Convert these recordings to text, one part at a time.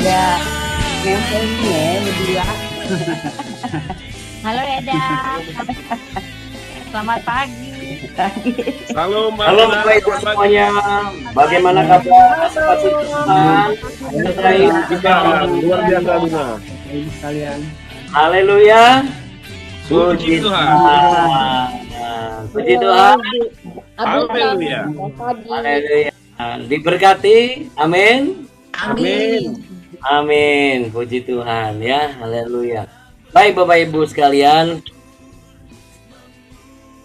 Udah nempel nih ya berdua. Halo Eda, selamat pagi. Halo Mbak Halo Luna, Bapak Ibu selamat pagi. semuanya, bagaimana Pagi. kabar? Apa Halo. Tuhan? Baik. Kita luar biasa Luna. Ibu sekalian. Haleluya. Puji Puji Tuhan. Tuhan. Puji Halo Tuhan. Ibu Abuna, Haleluya. selamat pagi. Haleluya. Diberkati. Amin. Amin. Amin. Puji Tuhan ya. Haleluya. Baik Bapak Ibu sekalian,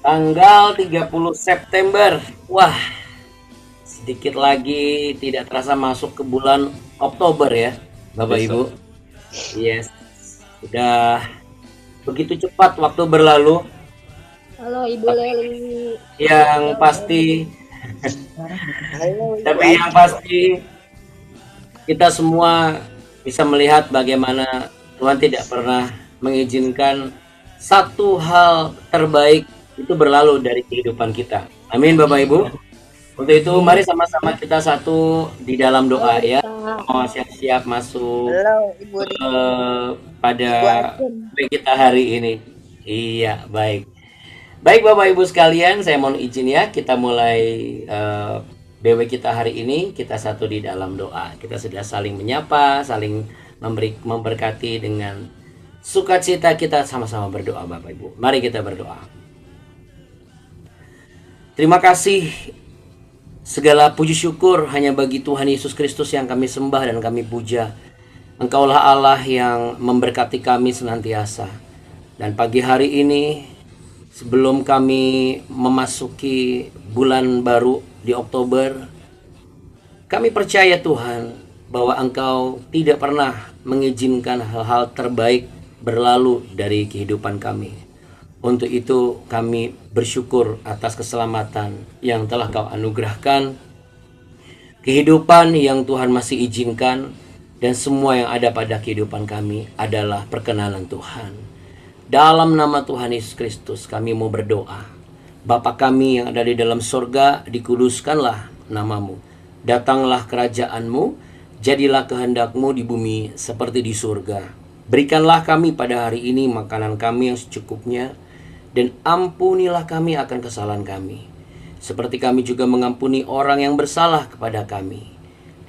tanggal 30 September. Wah, sedikit lagi tidak terasa masuk ke bulan Oktober ya, Bapak Besok. Ibu. Yes. Sudah begitu cepat waktu berlalu. Halo Ibu Leli. Yang pasti, Halo Ibu tapi yang pasti kita semua bisa melihat bagaimana Tuhan tidak pernah mengizinkan satu hal terbaik itu berlalu dari kehidupan kita. Amin Bapak Ibu. Untuk itu mari sama-sama kita satu di dalam doa ya. Mau siap-siap masuk Halo Ibu pada Asun. topik kita hari ini. Iya, baik. Baik Bapak Ibu sekalian, saya mohon izin ya, kita mulai BW kita hari ini, kita satu di dalam doa. Kita sudah saling menyapa, saling memberkati dengan sukacita, kita sama-sama berdoa Bapak Ibu. Mari kita berdoa. Terima kasih, segala puji syukur hanya bagi Tuhan Yesus Kristus yang kami sembah dan kami puja. Engkaulah Allah yang memberkati kami senantiasa. Dan pagi hari ini, sebelum kami memasuki bulan baru di Oktober, kami percaya Tuhan bahwa Engkau tidak pernah mengizinkan hal-hal terbaik berlalu dari kehidupan kami. Untuk itu kami bersyukur atas keselamatan yang telah Kau anugerahkan, kehidupan yang Tuhan masih izinkan, dan semua yang ada pada kehidupan kami adalah perkenanan Tuhan. Dalam nama Tuhan Yesus Kristus kami mau berdoa. Bapa kami yang ada di dalam sorga, dikuduskanlah namamu. Datanglah kerajaan-Mu, jadilah kehendak-Mu di bumi seperti di surga. Berikanlah kami pada hari ini makanan kami yang secukupnya, dan ampunilah kami akan kesalahan kami, seperti kami juga mengampuni orang yang bersalah kepada kami.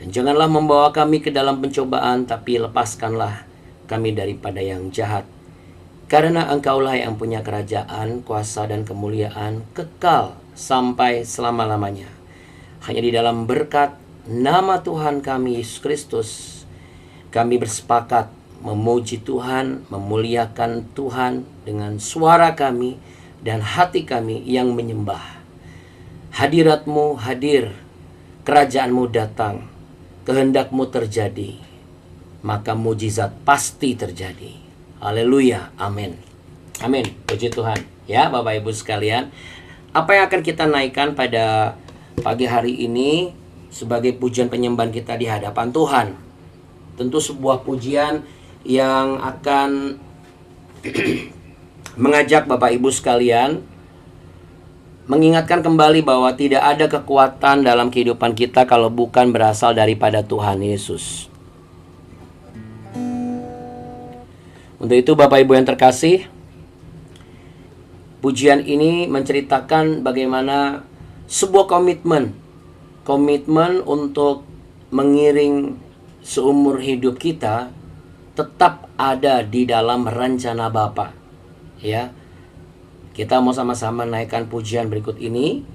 Dan janganlah membawa kami ke dalam pencobaan, tapi lepaskanlah kami daripada yang jahat. Karena Engkaulah yang punya kerajaan, kuasa, dan kemuliaan kekal sampai selama-lamanya. Hanya di dalam berkat nama Tuhan kami Yesus Kristus, kami bersepakat memuji Tuhan, memuliakan Tuhan dengan suara kami dan hati kami yang menyembah. Hadirat-Mu hadir, kerajaan-Mu datang, kehendak-Mu terjadi, maka mujizat pasti terjadi. Haleluya, amin. Amin, puji Tuhan. Ya Bapak Ibu sekalian, apa yang akan kita naikkan pada pagi hari ini sebagai pujian penyembahan kita di hadapan Tuhan? Tentu sebuah pujian yang akan mengajak Bapak Ibu sekalian mengingatkan kembali bahwa tidak ada kekuatan dalam kehidupan kita kalau bukan berasal daripada Tuhan Yesus. Untuk itu Bapak Ibu yang terkasih, pujian ini menceritakan bagaimana sebuah komitmen untuk mengiring seumur hidup kita tetap ada di dalam rencana Bapa. Ya. Kita mau sama-sama naikkan pujian berikut ini.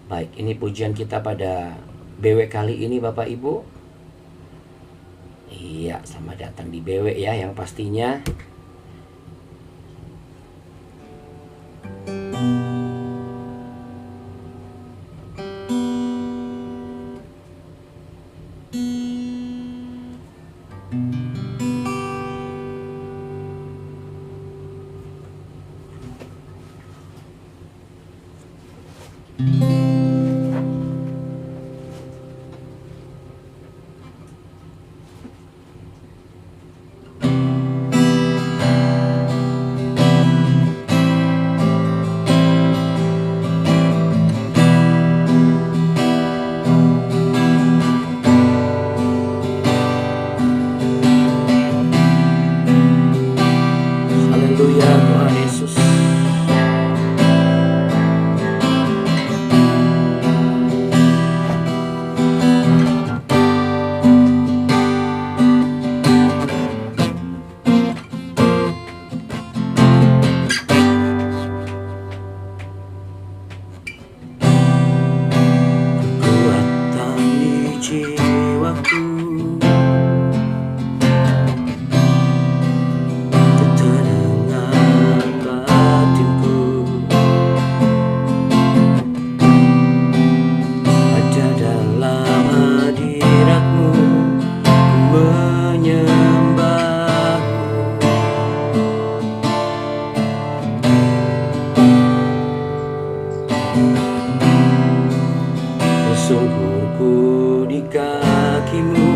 Baik, ini pujian kita pada BW kali ini Bapak Ibu. Iya, selamat datang di BW ya yang pastinya. Haleluya Tuhan Yesus. Kekuatan di jiwaku, ketenangan batinku, ada dalam hadirat-Mu, ku menyembah-Mu. Tersungkurku di kaki-Mu,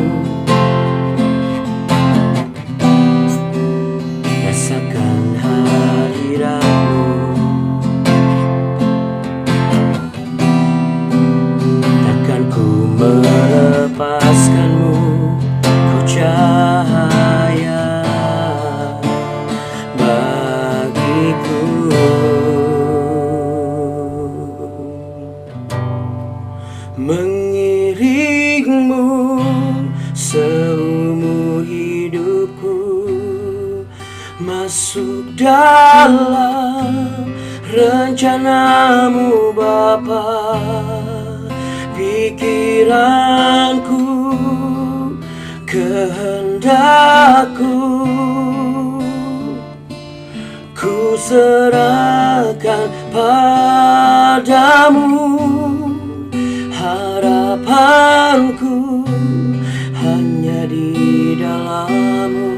rasakan hadirat-Mu. Takkan ku melepaskan-Mu, Kau cahaya bagiku. Mengiring-Mu seumur hidupku, masuk dalam rencana-Mu Bapa. Pikiranku, kehendakku, ku serahkan padamu. Harapanku hanya di dalam-Mu,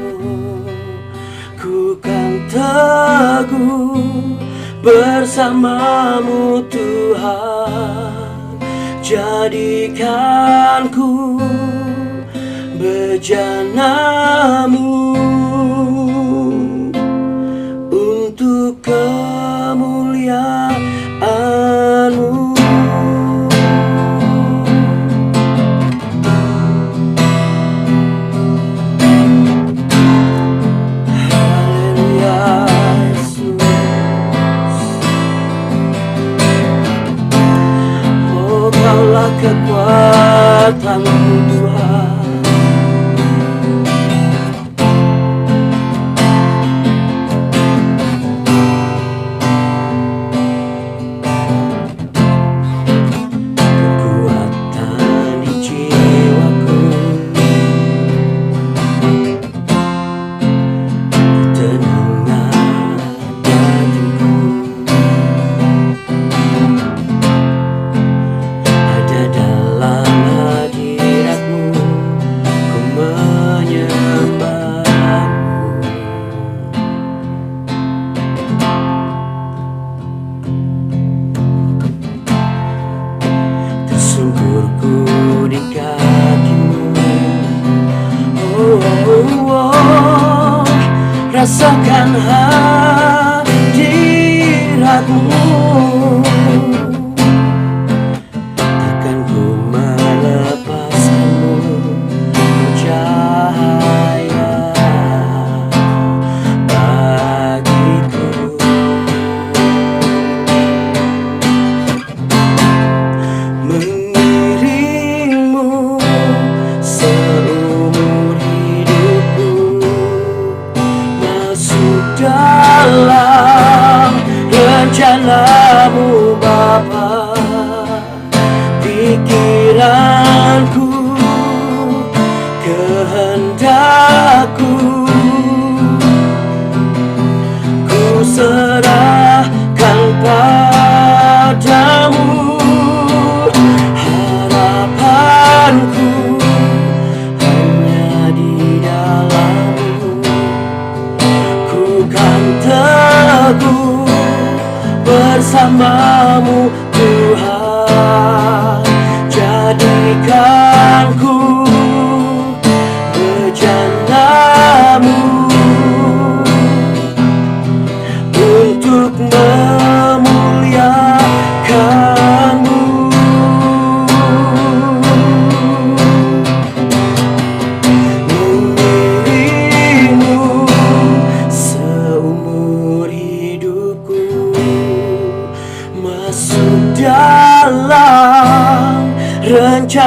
ku kan teguh bersama-Mu Tuhan. Jadikanku bejana-Mu untuk kemuliaan-Mu. Kaulah kekuatan-Mu Tuhan. Kekuatan di jiwaku, ketenangan batinku, ada dalam hadirat-Mu, ku menyembah-Mu. Tersungkurku di kaki-Mu, oh, oh, oh. Rasakan hadirat-Mu. Takkan ku melepaskan-Mu, Kau cahaya bagiku. Mengiring-Mu seumur hidupku, masuk dalam rencana-Mu Bapa. Pikiranku, kehendakku, ku serahkan padamu. Harapanku hanya di dalam-Mu, ku kan teguh bersama-Mu Tuhan. Jadikanku bejana-Mu untuk memuliakan-Mu. Mengiring-Mu seumur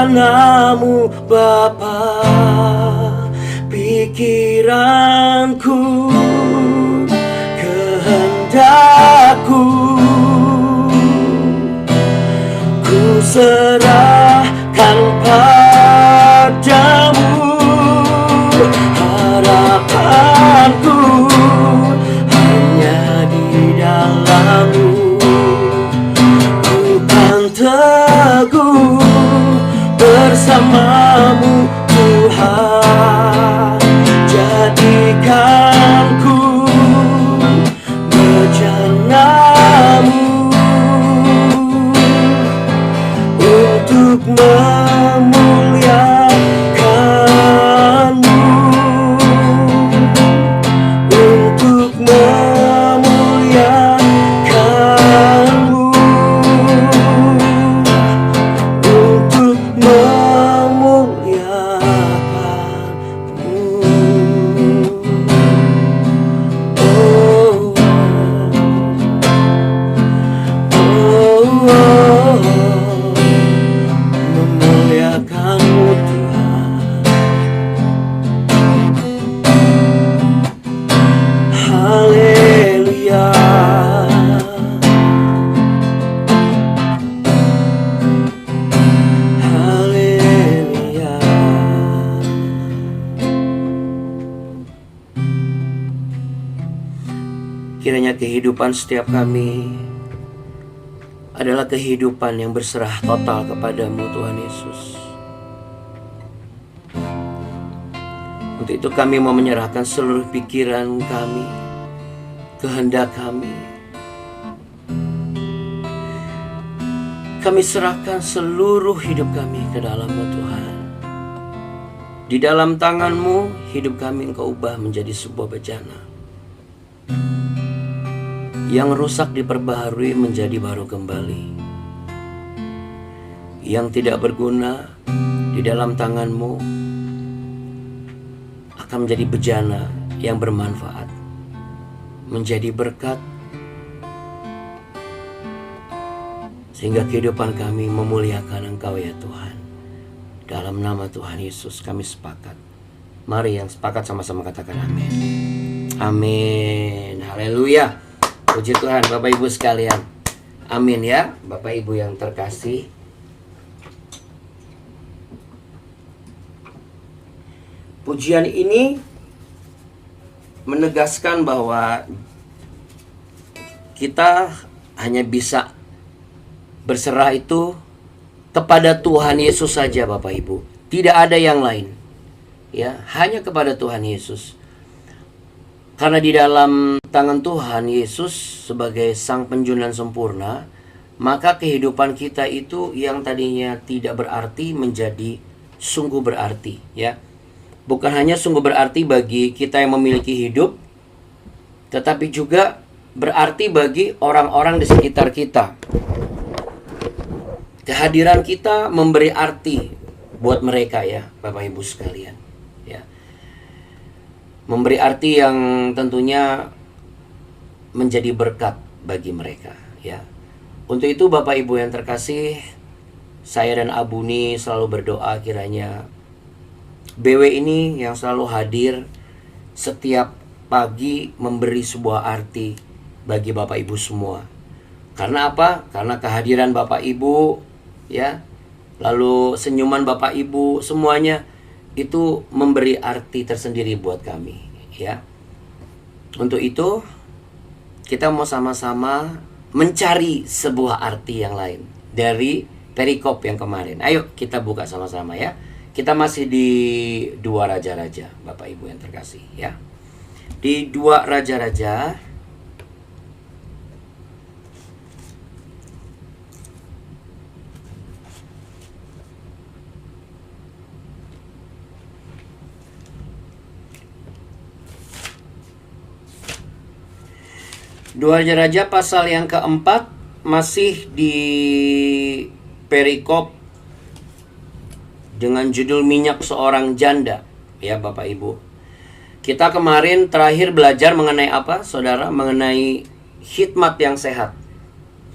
rencanamu Bapa, pikiranku, kehendakku, ku serahkan padamu. Harapanku hanya di dalam-Mu. Ku kan teguh bersama-Mu Tuhan. Jadikanku bejana-Mu untuk memuliakan-Mu, untuk memuliakan-Mu, untuk memuliakan-Mu. Memuliakan-Mu Tuhan. Haleluya. Haleluya. Kiranya kehidupan setiap kami adalah kehidupan yang berserah total kepadamu Tuhan Yesus. Untuk itu kami mau menyerahkan seluruh pikiran kami, kehendak kami. Kami serahkan seluruh hidup kami ke dalam-Mu Tuhan. Di dalam tangan-Mu hidup kami Engkau ubah menjadi sebuah bejana. Yang rusak diperbaharui menjadi baru kembali. Yang tidak berguna di dalam tangan-Mu akan menjadi bejana yang bermanfaat, menjadi berkat, sehingga kehidupan kami memuliakan Engkau ya Tuhan. Dalam nama Tuhan Yesus kami sepakat. Mari yang sepakat sama-sama katakan amin. Amin. Haleluya. Puji Tuhan Bapak Ibu sekalian. Amin ya Bapak Ibu yang terkasih. Pujian ini menegaskan bahwa kita hanya bisa berserah itu kepada Tuhan Yesus saja Bapak Ibu. Tidak ada yang lain. Ya, hanya kepada Tuhan Yesus. Karena di dalam tangan Tuhan Yesus sebagai Sang Penjuru sempurna, maka kehidupan kita itu yang tadinya tidak berarti menjadi sungguh berarti, ya. Bukan hanya sungguh berarti bagi kita yang memiliki hidup, tetapi juga berarti bagi orang-orang di sekitar kita. Kehadiran kita memberi arti buat mereka ya, Bapak Ibu sekalian, ya. Memberi arti yang tentunya menjadi berkat bagi mereka, ya. Untuk itu Bapak Ibu yang terkasih, saya dan Abuni selalu berdoa kiranya BW ini yang selalu hadir setiap pagi memberi sebuah arti bagi Bapak Ibu semua. Karena apa? Karena kehadiran Bapak Ibu, ya, lalu senyuman Bapak Ibu, semuanya itu memberi arti tersendiri buat kami, ya. Untuk itu kita mau sama-sama mencari sebuah arti yang lain dari perikop yang kemarin. Ayo kita buka sama-sama ya. Kita masih di 2 Raja-Raja, Bapak Ibu yang terkasih, ya. Di 2 Raja-Raja Raja-Raja pasal yang keempat, masih di perikop dengan judul minyak seorang janda, ya Bapak Ibu. Kita kemarin terakhir belajar mengenai apa, Saudara? Mengenai khidmat yang sehat,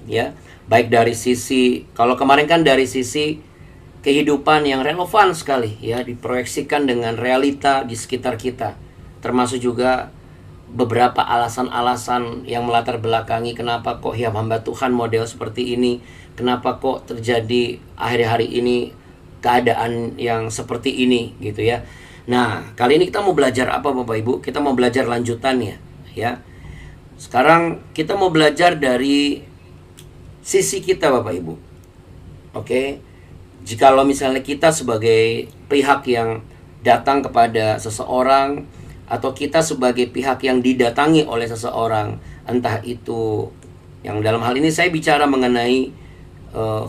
ya. Baik dari sisi, kalau kemarin kan dari sisi kehidupan yang relevan sekali ya, diproyeksikan dengan realita di sekitar kita. Termasuk juga beberapa alasan-alasan yang melatar belakangi kenapa kok hamba Tuhan model seperti ini, kenapa kok terjadi akhir-hari ini keadaan yang seperti ini gitu ya. Nah, kali ini kita mau belajar apa Bapak Ibu? Kita mau belajar lanjutannya ya. Sekarang kita mau belajar dari sisi kita Bapak Ibu. Oke. Jikalau misalnya kita sebagai pihak yang datang kepada seseorang, atau kita sebagai pihak yang didatangi oleh seseorang, entah itu yang dalam hal ini saya bicara mengenai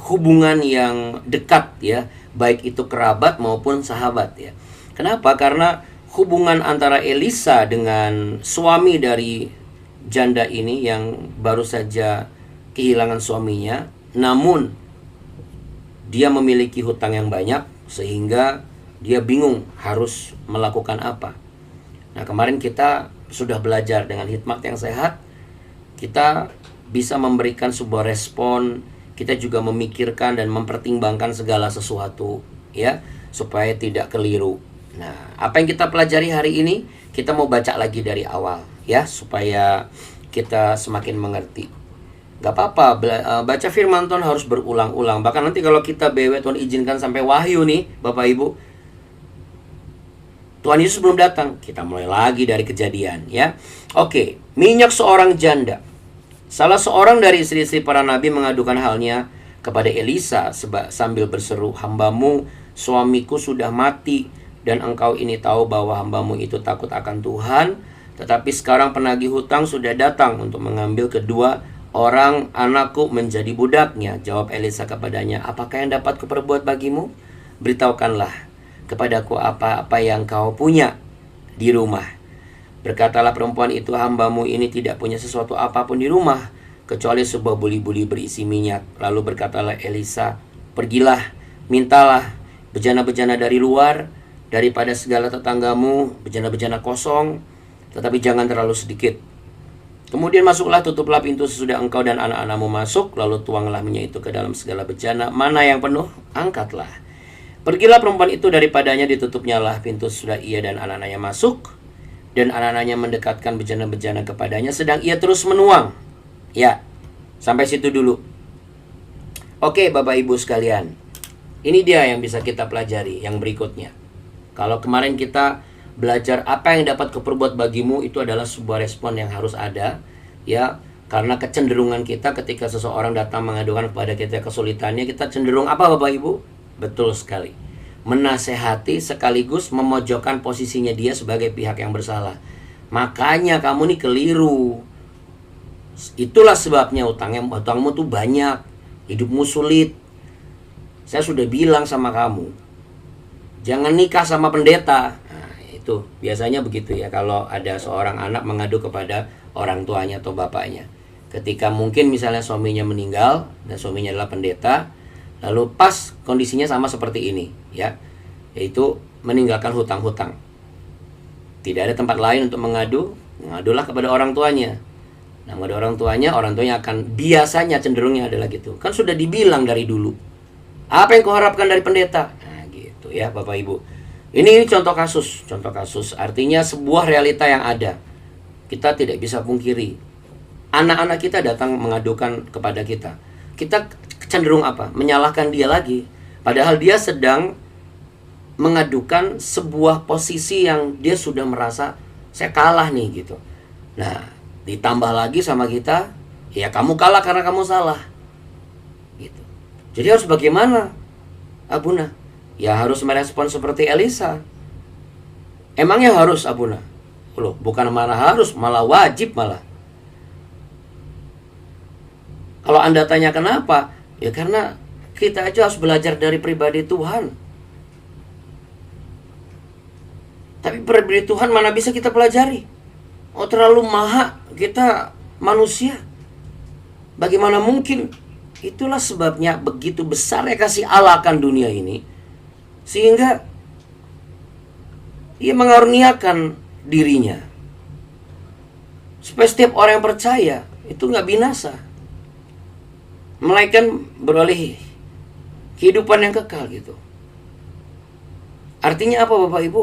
hubungan yang dekat ya, baik itu kerabat maupun sahabat ya. Kenapa? Karena hubungan antara Elisa dengan suami dari janda ini yang baru saja kehilangan suaminya, namun dia memiliki hutang yang banyak sehingga dia bingung harus melakukan apa. Nah, kemarin kita sudah belajar dengan hikmat yang sehat, kita bisa memberikan sebuah respon, kita juga memikirkan dan mempertimbangkan segala sesuatu ya, supaya tidak keliru. Nah, apa yang kita pelajari hari ini, kita mau baca lagi dari awal ya, supaya kita semakin mengerti. Gak apa-apa, baca firman Tuhan harus berulang-ulang. Bahkan nanti kalau kita Tuhan izinkan sampai Wahyu nih Bapak Ibu, Tuhan Yesus belum datang, kita mulai lagi dari Kejadian ya. Oke, minyak seorang janda. Salah seorang dari istri-istri para nabi mengadukan halnya kepada Elisa sambil berseru, "Hambamu, suamiku sudah mati, dan engkau ini tahu bahwa hambamu itu takut akan Tuhan. Tetapi sekarang penagih hutang sudah datang untuk mengambil kedua orang anakku menjadi budaknya." Jawab Elisa kepadanya, "Apakah yang dapat kuperbuat bagimu? Beritahukanlah kepadaku apa-apa yang kau punya di rumah." Berkatalah perempuan itu, "Hambamu ini tidak punya sesuatu apapun di rumah, kecuali sebuah buli-buli berisi minyak." Lalu berkatalah Elisa, "Pergilah, mintalah bejana-bejana dari luar, daripada segala tetanggamu, bejana-bejana kosong, tetapi jangan terlalu sedikit. Kemudian masuklah, tutuplah pintu sesudah engkau dan anak-anakmu masuk, lalu tuanglah minyak itu ke dalam segala bejana. Mana yang penuh, angkatlah." Pergilah perempuan itu daripadanya, ditutupnyalah pintu sesudah ia dan anak-anaknya masuk, dan anak-anaknya mendekatkan bejana-bejana kepadanya, sedang ia terus menuang. Ya, sampai situ dulu. Oke Bapak Ibu sekalian, ini dia yang bisa kita pelajari yang berikutnya. Kalau kemarin kita belajar apa yang dapat kuperbuat bagimu, itu adalah sebuah respon yang harus ada ya, karena kecenderungan kita ketika seseorang datang mengadukan kepada kita kesulitannya, kita cenderung apa Bapak Ibu? Betul sekali, menasehati sekaligus memojokkan posisinya dia sebagai pihak yang bersalah. Makanya kamu nih keliru, itulah sebabnya utangmu tuh banyak, hidupmu sulit. Saya sudah bilang sama kamu, jangan nikah sama pendeta. Nah, itu biasanya begitu ya, kalau ada seorang anak mengadu kepada orang tuanya atau bapaknya. Ketika mungkin misalnya suaminya meninggal dan suaminya adalah pendeta, lalu pas kondisinya sama seperti ini ya, yaitu meninggalkan hutang-hutang. Tidak ada tempat lain untuk mengadu, mengadulah kepada orang tuanya. Nah, kepada orang tuanya akan biasanya cenderungnya adalah gitu. Kan sudah dibilang dari dulu, apa yang kau harapkan dari pendeta? Nah, gitu ya Bapak Ibu. Ini contoh kasus, artinya sebuah realita yang ada. Kita tidak bisa pungkiri. Anak-anak kita datang mengadukan kepada kita. Kita cenderung apa? Menyalahkan dia lagi. Padahal dia sedang mengadukan sebuah posisi yang dia sudah merasa, saya kalah nih gitu. Nah, ditambah lagi sama kita, ya kamu kalah karena kamu salah gitu. Jadi harus bagaimana Abuna? Ya harus merespon seperti Elisa. Emangnya harus Abuna? Loh, bukan malah harus, malah wajib malah. Kalau Anda tanya kenapa? Ya karena kita aja harus belajar dari pribadi Tuhan. Tapi pribadi Tuhan mana bisa kita pelajari? Oh, terlalu maha, kita manusia. Bagaimana mungkin? Itulah sebabnya begitu besarnya kasih Allah akan dunia ini, sehingga Ia mengaruniakan dirinya supaya setiap orang yang percaya itu gak binasa, melainkan beroleh kehidupan yang kekal gitu. Artinya apa Bapak Ibu?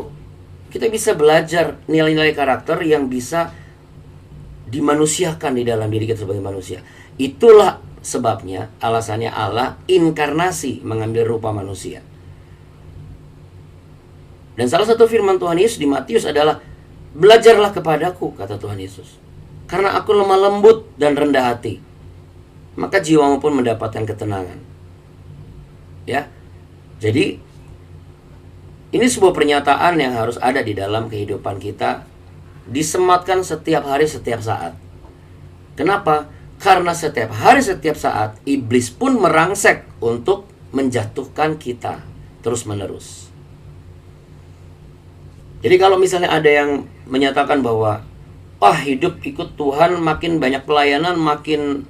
Kita bisa belajar nilai-nilai karakter yang bisa dimanusiakan di dalam diri kita sebagai manusia. Itulah sebabnya, alasannya Allah inkarnasi mengambil rupa manusia. Dan salah satu firman Tuhan Yesus di Matius adalah, belajarlah kepadaku, kata Tuhan Yesus, karena aku lemah lembut dan rendah hati, maka jiwamu pun mendapatkan ketenangan. Ya, jadi ini sebuah pernyataan yang harus ada di dalam kehidupan kita, disematkan setiap hari, setiap saat. Kenapa? Karena setiap hari, setiap saat, iblis pun merangsek untuk menjatuhkan kita terus-menerus. Jadi kalau misalnya ada yang menyatakan bahwa, wah, hidup ikut Tuhan makin banyak pelayanan, makin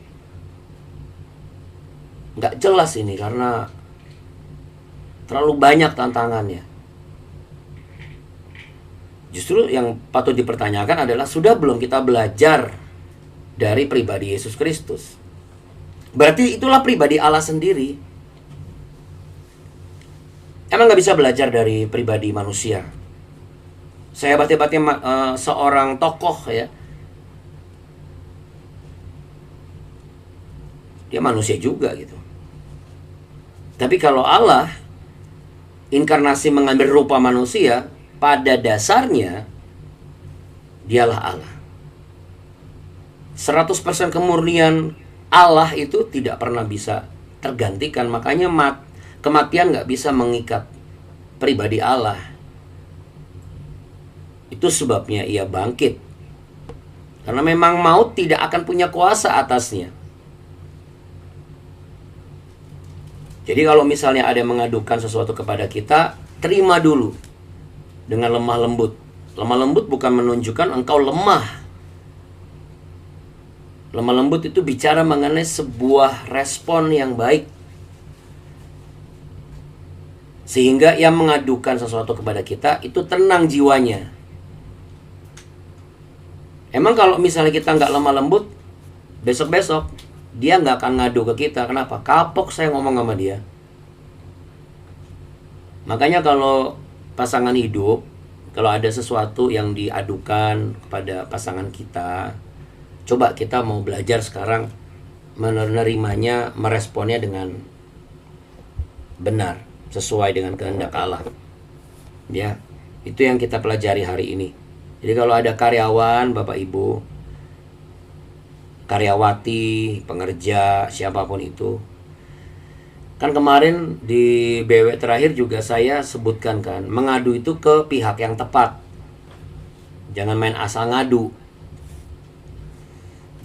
nggak jelas ini karena terlalu banyak tantangannya. Justru yang patut dipertanyakan adalah, sudah belum kita belajar dari pribadi Yesus Kristus? Berarti itulah pribadi Allah sendiri. Emang nggak bisa belajar dari pribadi manusia? Saya hebat-hebatnya seorang tokoh ya, dia manusia juga gitu. Tapi kalau Allah inkarnasi mengambil rupa manusia, pada dasarnya dialah Allah. 100% kemurnian Allah itu tidak pernah bisa tergantikan. Makanya kematian gak bisa mengikat pribadi Allah. Itu sebabnya ia bangkit. Karena memang maut tidak akan punya kuasa atasnya. Jadi kalau misalnya ada yang mengadukan sesuatu kepada kita, terima dulu dengan lemah lembut. Lemah lembut bukan menunjukkan engkau lemah. Lemah lembut itu bicara mengenai sebuah respon yang baik. Sehingga yang mengadukan sesuatu kepada kita itu tenang jiwanya. Emang kalau misalnya kita nggak lemah lembut, besok-besok dia nggak akan ngadu ke kita. Kenapa? Kapok saya ngomong sama dia. Makanya kalau pasangan hidup, kalau ada sesuatu yang diadukan kepada pasangan kita, coba kita mau belajar sekarang menerimanya, meresponnya dengan benar, sesuai dengan kehendak Allah. Ya, itu yang kita pelajari hari ini. Jadi kalau ada karyawan, Bapak Ibu, karyawati, pengerja, siapapun itu, kan kemarin di BW terakhir juga saya sebutkan kan, mengadu itu ke pihak yang tepat. Jangan main asal ngadu.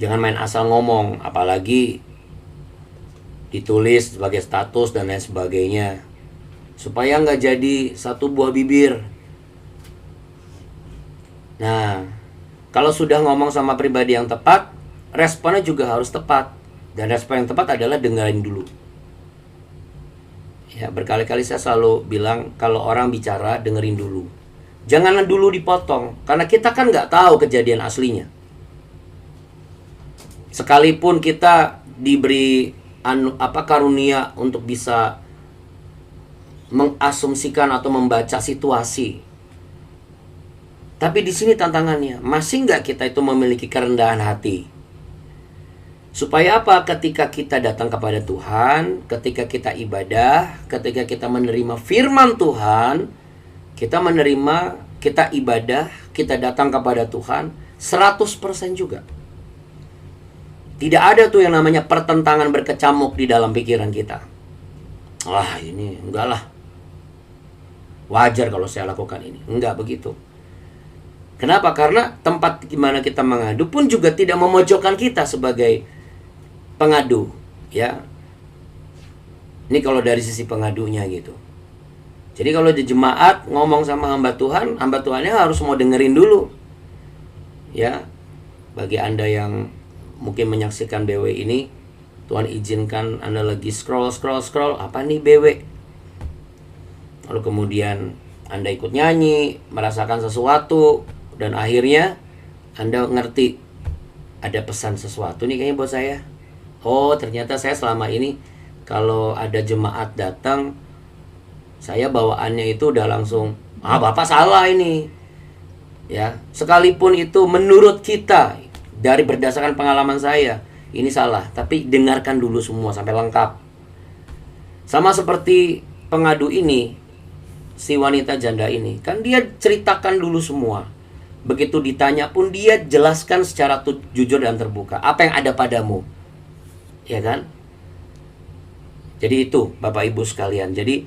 Jangan main asal ngomong, apalagi ditulis sebagai status dan lain sebagainya. Supaya nggak jadi satu buah bibir. Nah, kalau sudah ngomong sama pribadi yang tepat, responnya juga harus tepat. Dan respon yang tepat adalah dengerin dulu. Ya, berkali-kali saya selalu bilang, kalau orang bicara, dengerin dulu. Jangan dulu dipotong, karena kita kan nggak tahu kejadian aslinya. Sekalipun kita diberi karunia untuk bisa mengasumsikan atau membaca situasi, tapi di sini tantangannya, masih nggak kita itu memiliki kerendahan hati? Supaya apa? Ketika kita datang kepada Tuhan, ketika kita ibadah, ketika kita menerima firman Tuhan, kita menerima, kita ibadah, kita datang kepada Tuhan 100% juga. Tidak ada tuh yang namanya pertentangan berkecamuk di dalam pikiran kita. Wah, ini enggak lah, wajar kalau saya lakukan ini. Enggak begitu. Kenapa? Karena tempat di mana kita mengadu pun juga tidak memojokkan kita sebagai pengadu, ya. Ini kalau dari sisi pengadunya gitu. Jadi kalau di jemaat ngomong sama hamba Tuhannya harus mau dengerin dulu. Ya. Bagi Anda yang mungkin menyaksikan BW ini, Tuhan izinkan Anda lagi scroll, apa nih BW? Lalu kemudian Anda ikut nyanyi, merasakan sesuatu, dan akhirnya Anda ngerti ada pesan sesuatu nih kayaknya buat saya. Oh, ternyata saya selama ini kalau ada jemaat datang, Saya bawaannya itu udah langsung, Bapak salah ini. Ya, sekalipun itu menurut kita dari berdasarkan pengalaman saya, ini salah, tapi dengarkan dulu semua sampai lengkap. Sama seperti pengadu ini, si wanita janda ini, kan dia ceritakan dulu semua. Begitu ditanya pun dia jelaskan secara jujur dan terbuka, apa yang ada padamu. Ya kan? Jadi itu Bapak Ibu sekalian. Jadi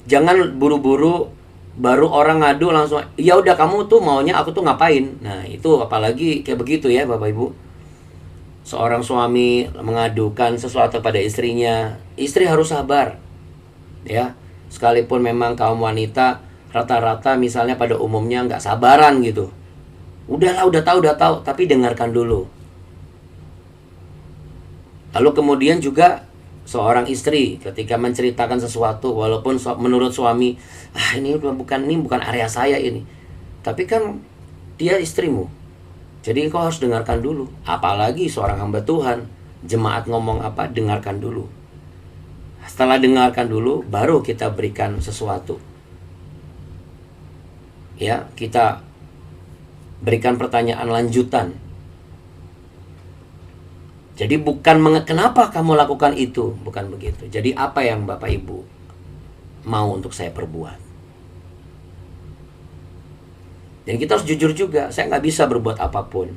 jangan buru-buru baru orang ngadu langsung, ya udah kamu tuh maunya aku tuh ngapain. Nah itu apalagi kayak begitu ya Bapak Ibu. Seorang suami mengadukan sesuatu pada istrinya, istri harus sabar. Ya, sekalipun memang kaum wanita rata-rata misalnya pada umumnya nggak sabaran gitu. Udahlah, udah tahu, tapi dengarkan dulu. Lalu kemudian juga seorang istri ketika menceritakan sesuatu, walaupun menurut suami, ini bukan area saya ini, tapi kan dia istrimu, jadi engkau harus dengarkan dulu. Apalagi seorang hamba Tuhan, jemaat ngomong apa, dengarkan dulu. Setelah dengarkan dulu, baru kita berikan sesuatu. Ya, kita berikan pertanyaan lanjutan. Jadi bukan kenapa kamu lakukan itu, bukan begitu. Jadi apa yang Bapak Ibu mau untuk saya perbuat. Dan kita harus jujur juga, saya nggak bisa berbuat apapun.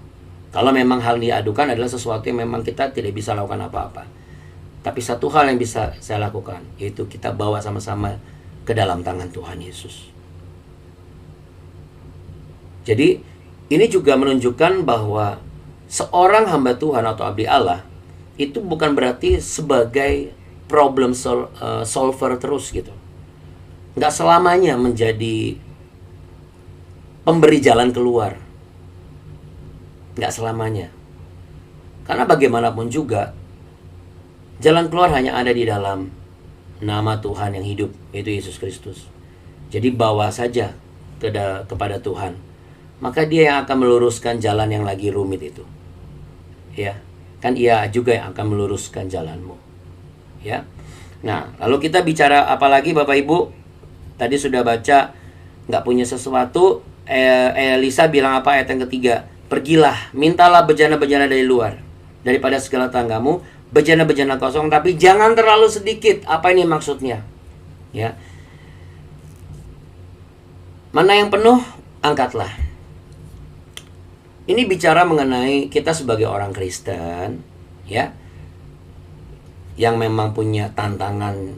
Kalau memang hal diadukan adalah sesuatu yang memang kita tidak bisa lakukan apa-apa. Tapi satu hal yang bisa saya lakukan, yaitu kita bawa sama-sama ke dalam tangan Tuhan Yesus. Jadi ini juga menunjukkan bahwa seorang hamba Tuhan atau abdi Allah itu bukan berarti sebagai problem solver terus gitu. Nggak selamanya menjadi pemberi jalan keluar. Nggak selamanya. Karena bagaimanapun juga, jalan keluar hanya ada di dalam nama Tuhan yang hidup, yaitu Yesus Kristus. Jadi bawa saja kepada Tuhan. Maka dia yang akan meluruskan jalan yang lagi rumit itu. Ya, kan ia juga yang akan meluruskan jalanmu. Ya. Nah, lalu kita bicara apa lagi Bapak Ibu? Tadi sudah baca, nggak punya sesuatu. Elisa bilang apa ayat yang ketiga? Pergilah, mintalah bejana-bejana dari luar, daripada segala tanggamu, bejana-bejana kosong, tapi jangan terlalu sedikit. Apa ini maksudnya? Ya. Mana yang penuh, angkatlah. Ini bicara mengenai kita sebagai orang Kristen, ya, yang memang punya tantangan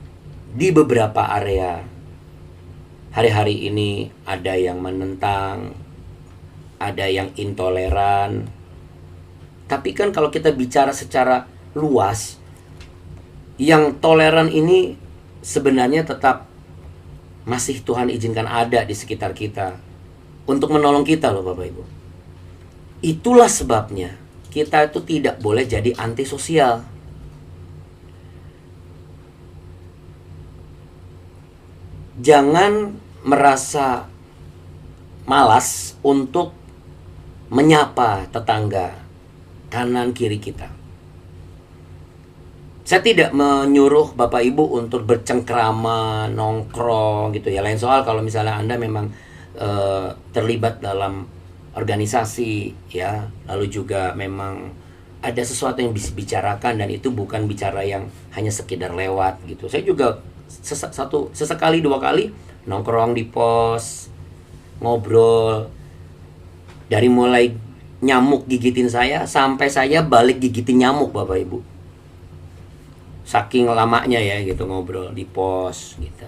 di beberapa area. Hari-hari ini ada yang menentang, ada yang intoleran. Tapi kan kalau kita bicara secara luas, yang toleran ini sebenarnya tetap masih Tuhan izinkan ada di sekitar kita untuk menolong kita loh Bapak Ibu. Itulah sebabnya kita itu tidak boleh jadi antisosial. Jangan merasa malas untuk menyapa tetangga kanan kiri kita. Saya tidak menyuruh Bapak Ibu untuk bercengkrama, nongkrong gitu ya. Lain soal kalau misalnya Anda memang terlibat dalam organisasi ya, lalu juga memang ada sesuatu yang bisa bicarakan dan itu bukan bicara yang hanya sekedar lewat gitu. Saya juga sesekali dua kali nongkrong di pos, ngobrol, dari mulai nyamuk gigitin saya sampai saya balik gigitin nyamuk Bapak Ibu. Saking lamanya ya gitu ngobrol di pos gitu.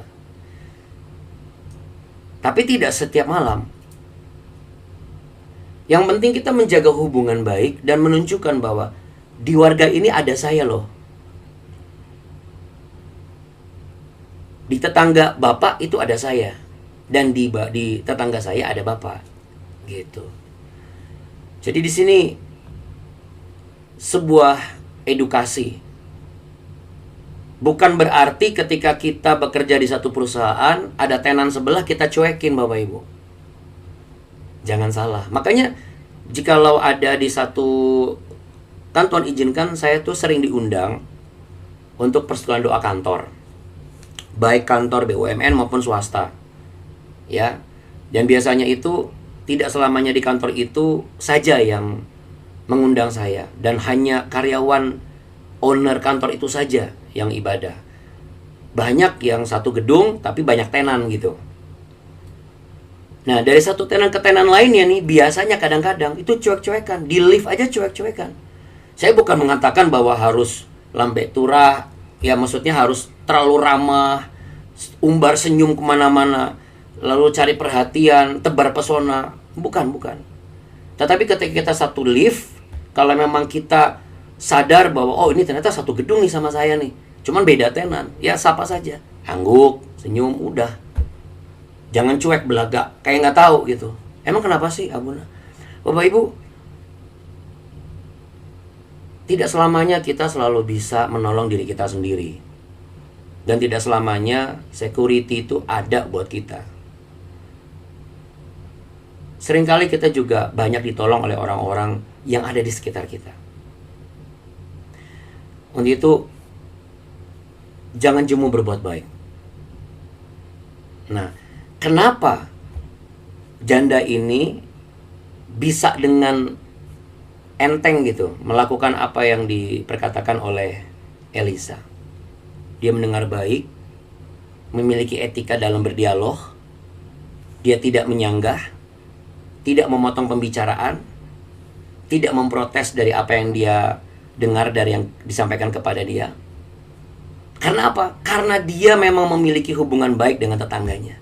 Tapi tidak setiap malam. Yang penting kita menjaga hubungan baik dan menunjukkan bahwa di warga ini ada saya loh. Di tetangga Bapak itu ada saya. Dan di tetangga saya ada Bapak. Gitu. Jadi di sini sebuah edukasi. Bukan berarti ketika kita bekerja di satu perusahaan, ada tenan sebelah kita cuekin Bapak Ibu. Jangan salah. Makanya jikalau ada di satu, kan Tuhan izinkan saya tuh sering diundang untuk persekutuan doa kantor. baik kantor BUMN maupun swasta. Ya. Dan biasanya itu tidak selamanya di kantor itu saja yang mengundang saya, dan hanya karyawan owner kantor itu saja yang ibadah. Banyak yang satu gedung tapi banyak tenan gitu. Nah, dari satu tenan ke tenan lainnya nih, biasanya kadang-kadang itu cuek-cuekan. Di lift aja cuek-cuekan. Saya bukan mengatakan bahwa harus lambe turah, ya maksudnya harus terlalu ramah, umbar senyum kemana-mana, lalu cari perhatian, tebar pesona. Bukan. Tetapi ketika kita satu lift, kalau memang kita sadar bahwa oh ini ternyata satu gedung nih sama saya nih, cuman beda tenan, ya sapa saja, angguk, senyum, udah. Jangan cuek belagak, kayak nggak tahu gitu. Emang kenapa sih, Abuna? Bapak Ibu, tidak selamanya kita selalu bisa menolong diri kita sendiri. Dan tidak selamanya security itu ada buat kita. Seringkali kita juga banyak ditolong oleh orang-orang yang ada di sekitar kita. Untuk itu, jangan jemu berbuat baik. Nah, kenapa janda ini bisa dengan enteng gitu melakukan apa yang diperkatakan oleh Elisa? Dia mendengar baik, memiliki etika dalam berdialog, dia tidak menyanggah, tidak memotong pembicaraan, tidak memprotes dari apa yang dia dengar dari yang disampaikan kepada dia. Karena apa? Karena dia memang memiliki hubungan baik dengan tetangganya.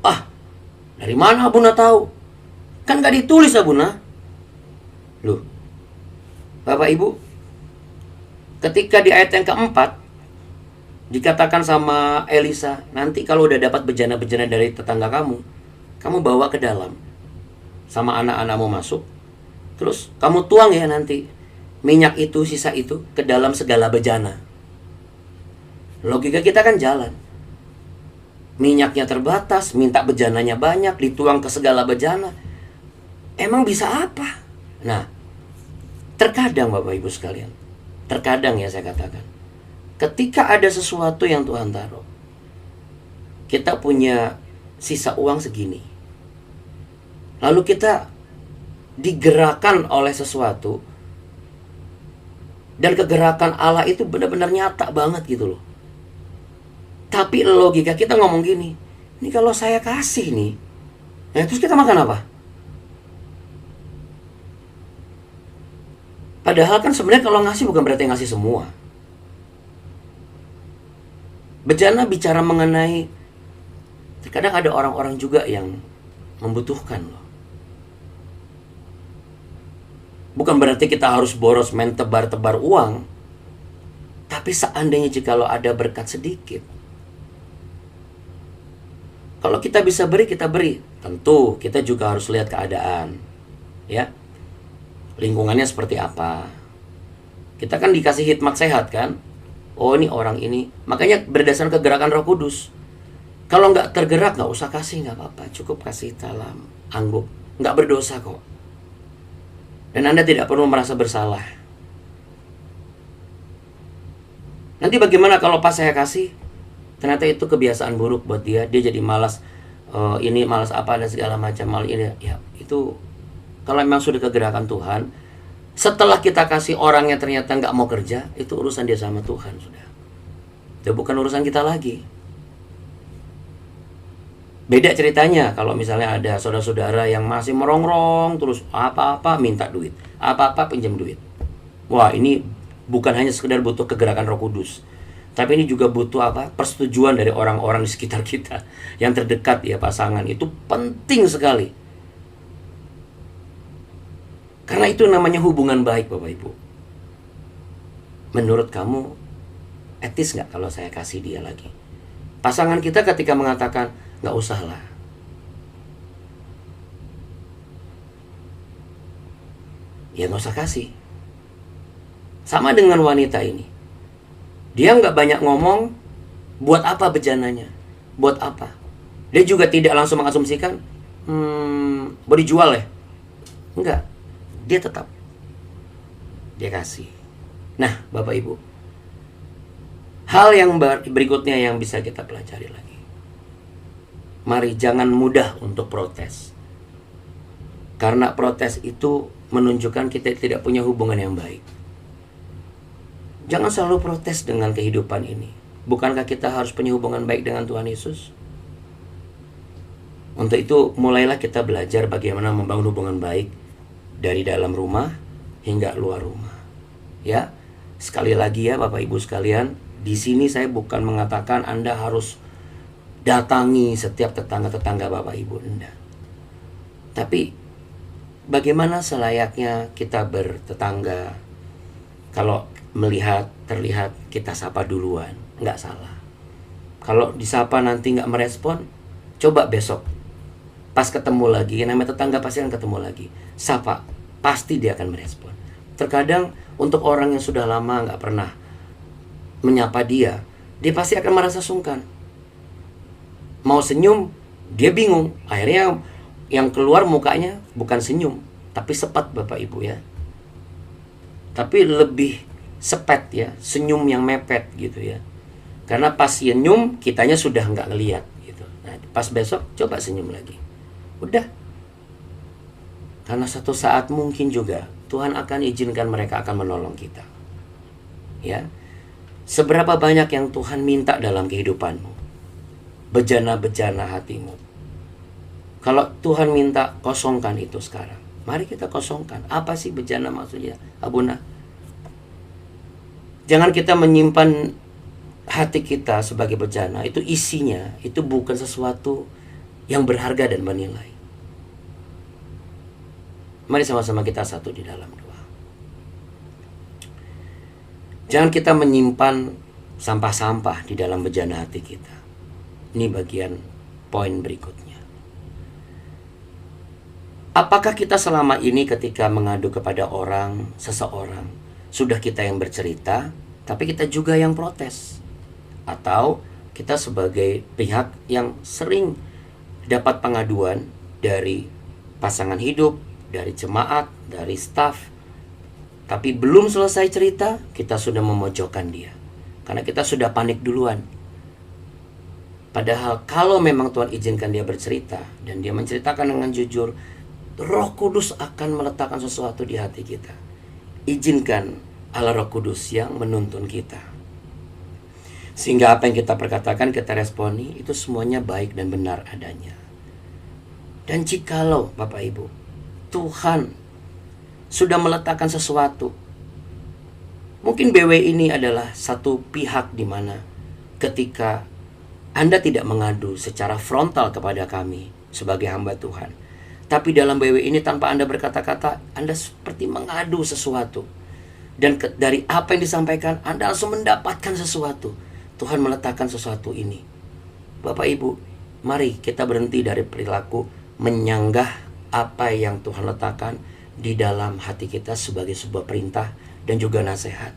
Ah, dari mana Abuna tahu? Kan gak ditulis Abuna. Loh, Bapak Ibu, ketika di ayat yang keempat dikatakan sama Elisa, nanti kalau udah dapat bejana-bejana dari tetangga kamu bawa ke dalam sama anak-anakmu masuk, terus kamu tuang ya nanti minyak itu, sisa itu ke dalam segala bejana. Logika kita kan jalan. Minyaknya terbatas, minta bejananya banyak, dituang ke segala bejana. Emang bisa apa? Nah, terkadang Bapak Ibu sekalian, terkadang ya saya katakan, ketika ada sesuatu yang Tuhan taruh, kita punya sisa uang segini, lalu kita digerakkan oleh sesuatu, dan kegerakan Allah itu benar-benar nyata banget gitu loh. Tapi logika kita ngomong gini, ini kalau saya kasih nih, nah terus kita makan apa? Padahal kan sebenarnya kalau ngasih bukan berarti ngasih semua. Bejana bicara mengenai, terkadang ada orang-orang juga yang membutuhkan loh. Bukan berarti kita harus boros main tebar-tebar uang. Tapi seandainya jikalau ada berkat sedikit, kalau kita bisa beri, kita beri. Tentu kita juga harus lihat keadaan, ya, lingkungannya seperti apa. Kita kan dikasih hikmat sehat kan. Oh ini orang ini, makanya berdasarkan kegerakan Roh Kudus. Kalau nggak tergerak nggak usah kasih, nggak apa-apa, cukup kasih salam, angguk, nggak berdosa kok. Dan Anda tidak perlu merasa bersalah. Nanti bagaimana kalau pas saya kasih, ternyata itu kebiasaan buruk buat dia, dia jadi malas, ini malas apa dan segala macam mal ini. Ya itu kalau memang sudah kegerakan Tuhan, setelah kita kasih orangnya ternyata nggak mau kerja, itu urusan dia sama Tuhan sudah. Itu bukan urusan kita lagi. Beda ceritanya kalau misalnya ada saudara-saudara yang masih merongrong terus apa-apa minta duit, apa-apa pinjam duit. Wah, ini bukan hanya sekedar butuh kegerakan Roh Kudus, tapi ini juga butuh apa? Persetujuan dari orang-orang di sekitar kita yang terdekat ya, pasangan. Itu penting sekali. Karena itu namanya hubungan baik Bapak Ibu. Menurut kamu etis nggak kalau saya kasih dia lagi? Pasangan kita ketika mengatakan nggak usah lah, ya nggak usah kasih. Sama dengan wanita ini, dia nggak banyak ngomong, buat apa bejananya, buat apa? Dia juga tidak langsung mengasumsikan, mau dijual ya? Enggak, dia tetap dia kasih. Nah Bapak Ibu, Hal yang berikutnya yang bisa kita pelajari lagi. Mari jangan mudah untuk protes. Karena protes itu menunjukkan kita tidak punya hubungan yang baik. Jangan selalu protes dengan kehidupan ini. Bukankah kita harus punya hubungan baik dengan Tuhan Yesus? Untuk itu mulailah kita belajar bagaimana membangun hubungan baik dari dalam rumah hingga luar rumah. Ya, sekali lagi ya Bapak Ibu sekalian, di sini saya bukan mengatakan Anda harus datangi setiap tetangga-tetangga Bapak Ibu Anda. Tapi bagaimana selayaknya kita bertetangga? Kalau terlihat kita sapa duluan, nggak salah. Kalau disapa nanti nggak merespon, coba besok pas ketemu lagi, namanya tetangga pasti akan ketemu lagi, sapa, pasti dia akan merespon. Terkadang untuk orang yang sudah lama nggak pernah menyapa dia pasti akan merasa sungkan. Mau senyum, dia bingung. Akhirnya yang keluar mukanya bukan senyum, tapi sepet Bapak Ibu ya. Tapi lebih sepet ya, senyum yang mepet gitu ya. Karena pas senyum, kitanya sudah nggak ngelihat gitu. Nah, pas besok coba senyum lagi. Udah. Karena satu saat mungkin juga Tuhan akan izinkan mereka akan menolong kita. Ya. Seberapa banyak yang Tuhan minta dalam kehidupanmu? Bejana-bejana hatimu. Kalau Tuhan minta kosongkan itu sekarang, mari kita kosongkan. Apa sih bejana maksudnya, Abuna? Jangan kita menyimpan hati kita sebagai bejana. Itu isinya, itu bukan sesuatu yang berharga dan bernilai. Mari sama-sama kita satu di dalam doa. Jangan kita menyimpan sampah-sampah di dalam bejana hati kita. Ini bagian poin berikutnya. Apakah kita selama ini ketika mengadu kepada seseorang, sudah kita yang bercerita, tapi kita juga yang protes? Atau kita sebagai pihak yang sering dapat pengaduan dari pasangan hidup, dari jemaat, dari staf, tapi belum selesai cerita, kita sudah memojokkan dia. Karena kita sudah panik duluan. Padahal kalau memang Tuhan izinkan dia bercerita, dan dia menceritakan dengan jujur, Roh Kudus akan meletakkan sesuatu di hati kita. Izinkan Allah Roh Kudus yang menuntun kita. Sehingga apa yang kita perkatakan, kita responi, itu semuanya baik dan benar adanya. Dan jikalau Bapak Ibu, Tuhan sudah meletakkan sesuatu, mungkin BW ini adalah satu pihak di mana ketika Anda tidak mengadu secara frontal kepada kami sebagai hamba Tuhan, tapi dalam BW ini tanpa Anda berkata-kata, Anda seperti mengadu sesuatu. Dan dari apa yang disampaikan, Anda langsung mendapatkan sesuatu. Tuhan meletakkan sesuatu ini. Bapak Ibu, mari kita berhenti dari perilaku menyanggah apa yang Tuhan letakkan di dalam hati kita sebagai sebuah perintah dan juga nasihat.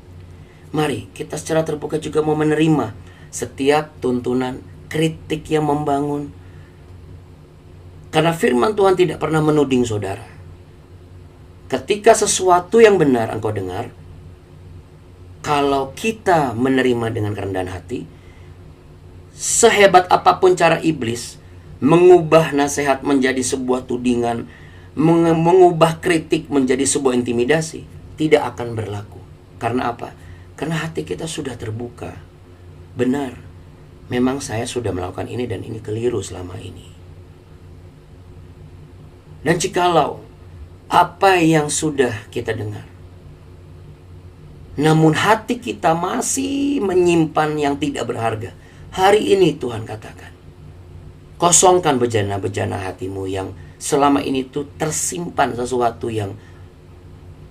Mari kita secara terbuka juga mau menerima setiap tuntunan, kritik yang membangun. Karena firman Tuhan tidak pernah menuding saudara. Ketika sesuatu yang benar engkau dengar, kalau kita menerima dengan kerendahan hati, sehebat apapun cara iblis mengubah nasihat menjadi sebuah tudingan, mengubah kritik menjadi sebuah intimidasi, tidak akan berlaku. Karena apa? Karena hati kita sudah terbuka. Benar, memang saya sudah melakukan ini dan ini keliru selama ini. Dan jikalau apa yang sudah kita dengar, namun hati kita masih menyimpan yang tidak berharga, hari ini Tuhan katakan, kosongkan bejana-bejana hatimu yang selama ini tuh tersimpan sesuatu yang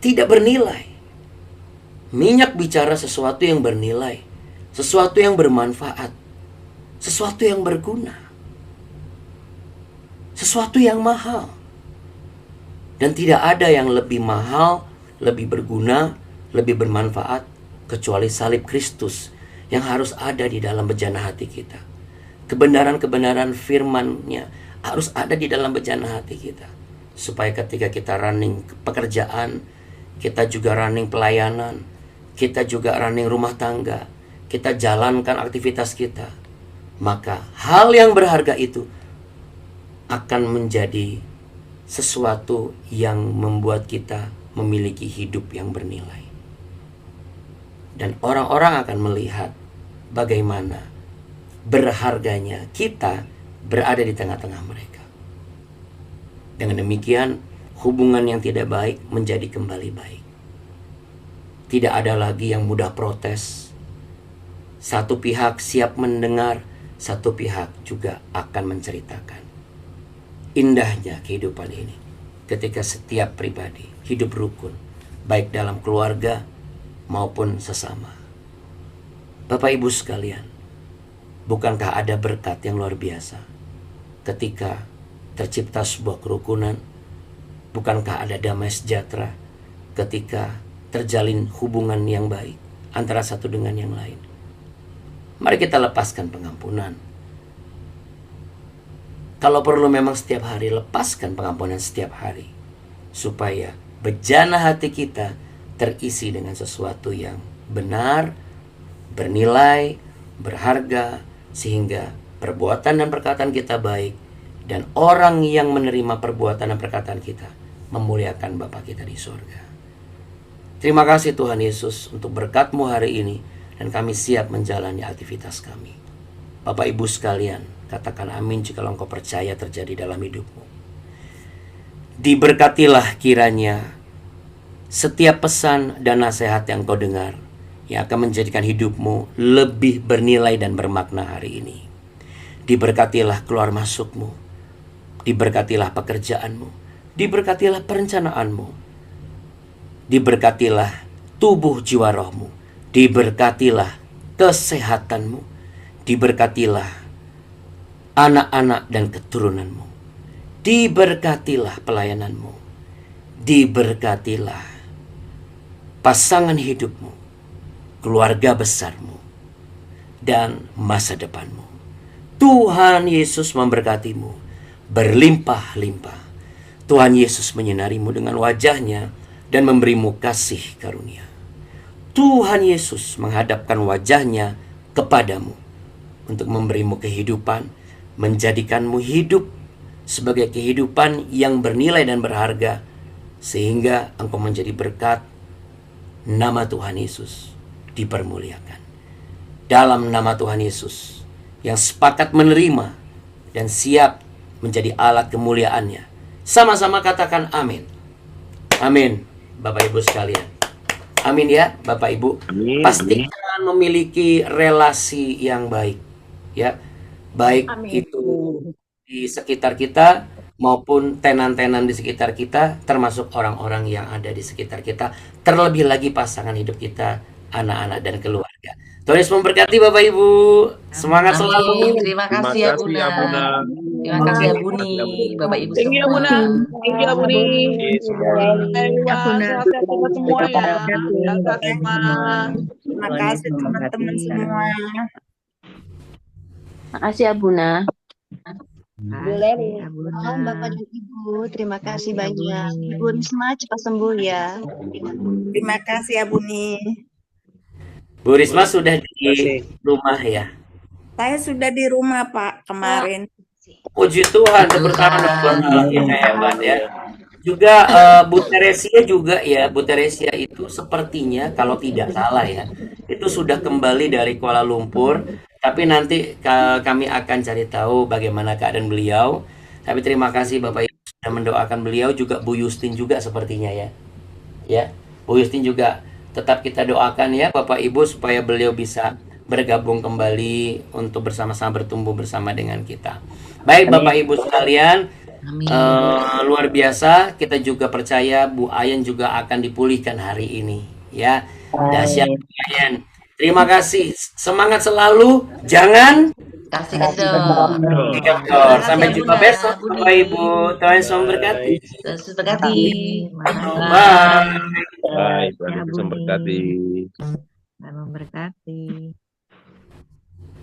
tidak bernilai. Minyak bicara sesuatu yang bernilai, sesuatu yang bermanfaat, sesuatu yang berguna, sesuatu yang mahal. Dan tidak ada yang lebih mahal, lebih berguna, lebih bermanfaat kecuali salib Kristus yang harus ada di dalam bejana hati kita. Kebenaran-kebenaran firman-Nya harus ada di dalam bejana hati kita. Supaya ketika kita running pekerjaan, kita juga running pelayanan, kita juga running rumah tangga, kita jalankan aktivitas kita, maka hal yang berharga itu akan menjadi sesuatu yang membuat kita memiliki hidup yang bernilai. Dan orang-orang akan melihat bagaimana berharganya kita berada di tengah-tengah mereka. Dengan demikian, hubungan yang tidak baik menjadi kembali baik. Tidak ada lagi yang mudah protes. Satu pihak siap mendengar, satu pihak juga akan menceritakan. Indahnya kehidupan ini ketika setiap pribadi hidup rukun, baik dalam keluarga maupun sesama. Bapak Ibu sekalian, bukankah ada berkat yang luar biasa ketika tercipta sebuah kerukunan? Bukankah ada damai sejahtera ketika terjalin hubungan yang baik antara satu dengan yang lain? Mari kita lepaskan pengampunan. Kalau perlu memang setiap hari, lepaskan pengampunan setiap hari, supaya bejana hati kita terisi dengan sesuatu yang benar, bernilai, berharga, sehingga perbuatan dan perkataan kita baik, dan orang yang menerima perbuatan dan perkataan kita memuliakan Bapa kita di surga. Terima kasih Tuhan Yesus untuk berkat-Mu hari ini, dan kami siap menjalani aktivitas kami. Bapak Ibu sekalian, katakan amin jika engkau percaya terjadi dalam hidupmu. Diberkatilah kiranya setiap pesan dan nasihat yang kau dengar, yang akan menjadikan hidupmu lebih bernilai dan bermakna hari ini. Diberkatilah keluar masukmu, diberkatilah pekerjaanmu, diberkatilah perencanaanmu, diberkatilah tubuh jiwa rohmu, diberkatilah kesehatanmu, diberkatilah anak-anak dan keturunanmu, diberkatilah pelayananmu, diberkatilah pasangan hidupmu, keluarga besarmu, dan masa depanmu. Tuhan Yesus memberkatimu berlimpah-limpah. Tuhan Yesus menyinarimu dengan wajahnya dan memberimu kasih karunia. Tuhan Yesus menghadapkan wajahnya kepadamu untuk memberimu kehidupan, menjadikanmu hidup sebagai kehidupan yang bernilai dan berharga, sehingga engkau menjadi berkat. Nama Tuhan Yesus dipermuliakan. Dalam nama Tuhan Yesus yang sepakat menerima dan siap menjadi alat kemuliaannya, sama-sama katakan amin. Amin, Bapak Ibu sekalian. Amin ya, Bapak Ibu. Amin. Pastikan memiliki relasi yang baik, ya, baik Amin. itu di sekitar kita maupun tenan-tenan di sekitar kita, termasuk orang-orang yang ada di sekitar kita, terlebih lagi pasangan hidup kita, anak-anak dan keluarga. Tuhan Yesus memberkati Bapak Ibu. Semangat selalu. Amin. Terima kasih ya kasih, Buna. Abuna. Terima kasih ya Buni, Bapak Ibu Thank you, semua. Buna. Thank you, Buni. Ya, Bunda. Sehat kita semua ya. Kakak semua. Terima kasih teman-teman semua. Makasih ya Buna. Boleh. Salam Bapak dan Ibu, terima kasih banyak. Ibu Risma cepat sembuh ya. Terima kasih ya Buni. Bu Risma sudah di rumah ya. Saya sudah di rumah Pak kemarin. Puji Tuhan, tepuk tangan buat Allah, ini hebat ya. Juga Bu Teresia juga ya, Bu Teresia itu sepertinya kalau tidak salah ya, itu sudah kembali dari Kuala Lumpur. Tapi nanti kami akan cari tahu bagaimana keadaan beliau. Tapi terima kasih Bapak Ibu sudah mendoakan beliau, juga Bu Yustin juga sepertinya ya. Ya, Bu Yustin juga tetap kita doakan ya Bapak Ibu supaya beliau bisa bergabung kembali untuk bersama-sama bertumbuh bersama dengan kita. Baik Bapak Ibu sekalian, Amin. luar biasa. Kita juga percaya Bu Ayen juga akan dipulihkan hari ini ya. Dahsyat Bu Ayen. Terima kasih. Semangat selalu. Jangan Kasih dong. kendor. Sampai jumpa besok Bapak Ibu. Tuhan Yesus memberkati. Terus berkati. Bye. Baik, Tuhan Yesus memberkati. Tuhan memberkati.